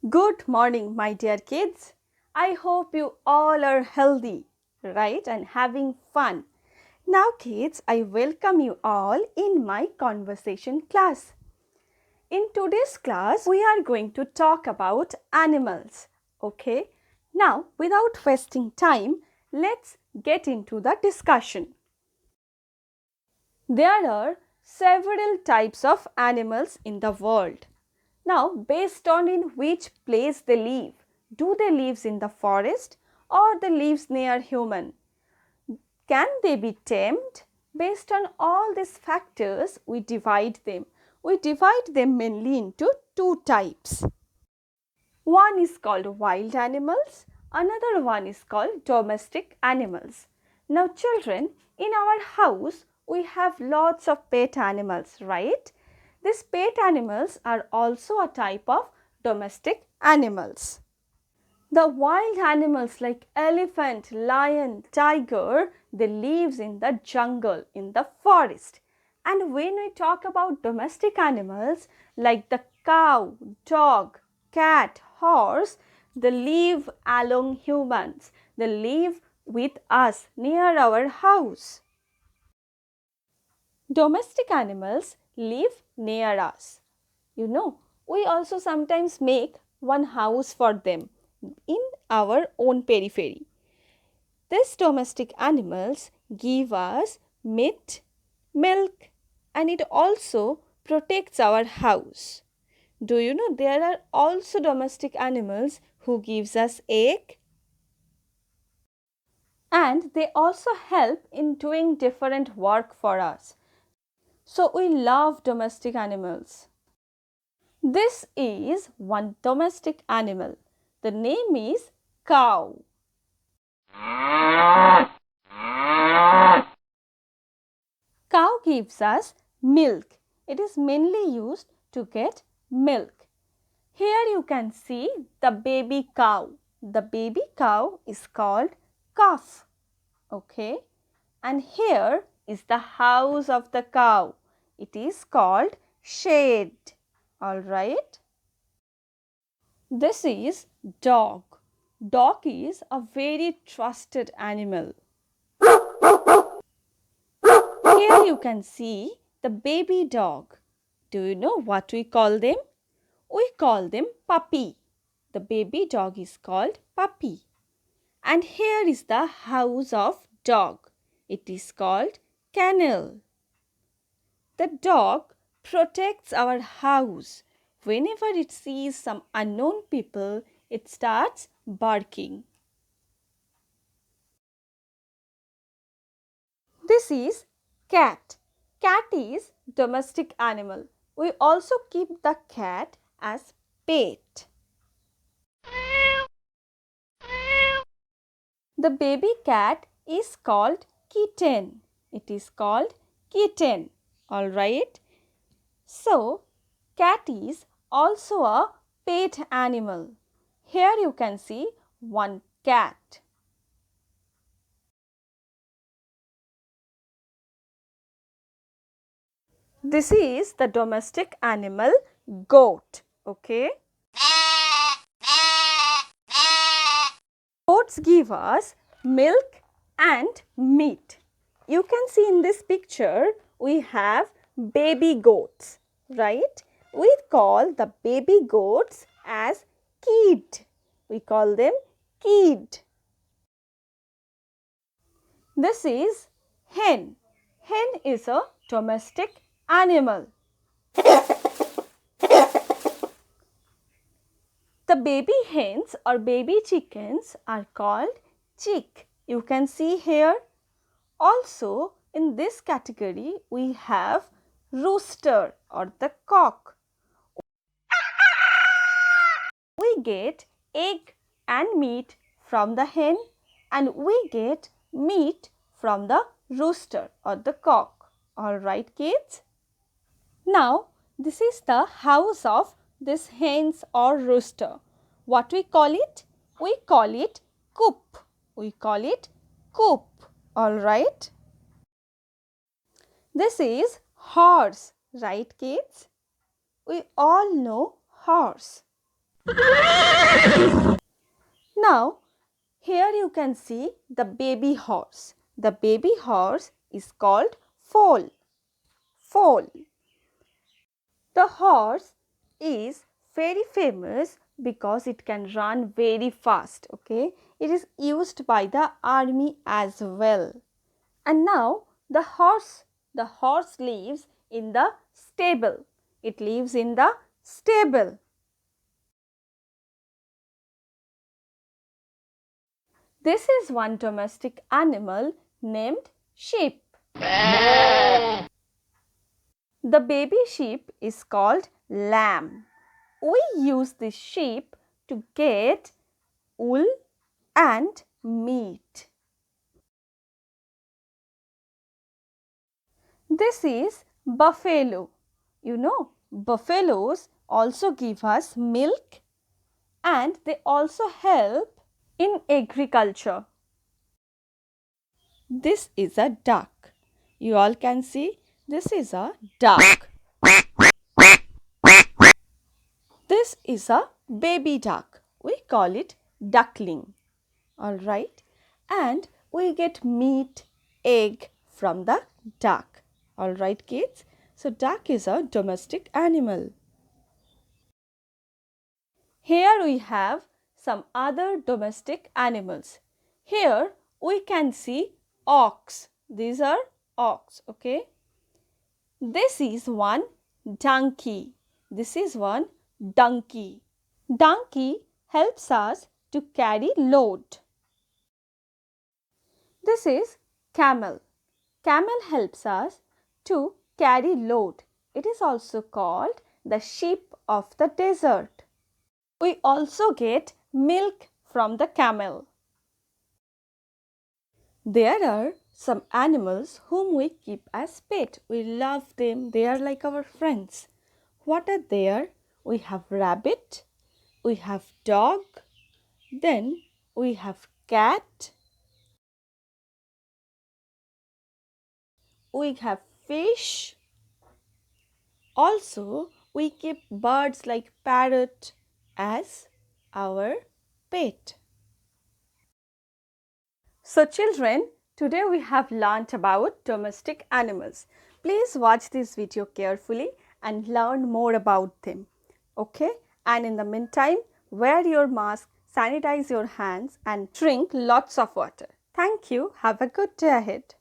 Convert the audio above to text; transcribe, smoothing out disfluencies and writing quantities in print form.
Good morning, my dear kids. I hope you all are healthy, right, and having fun. Now, kids, I welcome you all in my conversation class. In today's class, we are going to talk about animals. Okay? Now, without wasting time, let's get into the discussion. There are several types of animals in the world. Now, based on in which place they live, do they live in the forest or they live near human? Can they be tamed? Based on all these factors, we divide them. We divide them mainly into two types. One is called wild animals, another one is called domestic animals. Now children, in our house, we have lots of pet animals, right? These pet animals are also a type of domestic animals. The wild animals like elephant, lion, tiger, they live in the jungle, in the forest. And when we talk about domestic animals like the cow, dog, cat, horse, they live along humans. They live with us near our house. Domestic animals live near us. You know, we also sometimes make one house for them in our own periphery. These domestic animals give us meat, milk, and it also protects our house. Do you know there are also domestic animals who gives us egg? And they also help in doing different work for us. So we love domestic animals. This is one domestic animal. The name is cow. Cow gives us milk. It is mainly used to get milk. Here you can see the baby cow. The baby cow is called calf. Okay. And here is the house of the cow. It is called shed. Alright. This is dog. Dog is a very trusted animal. Here you can see the baby dog. Do you know what we call them? We call them puppy. The baby dog is called puppy. And here is the house of dog. It is called kennel. The dog protects our house. Whenever it sees some unknown people, it starts barking. This is cat. Cat is domestic animal. We also keep the cat as pet. The baby cat is called kitten. It is called kitten. Alright. So, cat is also a pet animal. Here you can see one cat. This is the domestic animal goat. Okay. Goats give us milk and meat. You can see in this picture we have baby goats, right? We call the baby goats as kid. We call them kid. This is hen. Hen is a domestic animal. The baby hens or baby chickens are called chick. You can see here. Also, in this category, we have rooster or the cock. We get egg and meat from the hen and we get meat from the rooster or the cock. Alright, kids? Now, this is the house of this hens or rooster. What we call it? We call it coop. We call it coop. Alright? This is horse, right kids? We all know horse. Now, here you can see the baby horse. The baby horse is called foal. Foal. The horse is very famous because it can run very fast. Okay, it is used by the army as well. And now the horse lives in the stable. It lives in the stable. This is one domestic animal named sheep. The baby sheep is called lamb. We use this sheep to get wool and meat. This is buffalo. You know, buffaloes also give us milk and they also help in agriculture. This is a duck. You all can see this is a duck. This is a baby duck. We call it duckling. Alright. And we get meat, egg from the duck. Alright kids. So duck is a domestic animal. Here we have some other domestic animals. Here we can see ox. These are ox. Okay. This is one donkey. This is one donkey. Donkey helps us to carry load. This is camel. Camel helps us to carry load. It is also called the sheep of the desert. We also get milk from the camel. There are some animals whom we keep as pet. We love them. They are like our friends. What are there? We have rabbit, we have dog, then we have cat, we have fish. Also, we keep birds like parrot as our pet. So children, today we have learnt about domestic animals. Please watch this video carefully and learn more about them. Okay? And in the meantime, wear your mask, sanitize your hands and drink lots of water. Thank you. Have a good day ahead.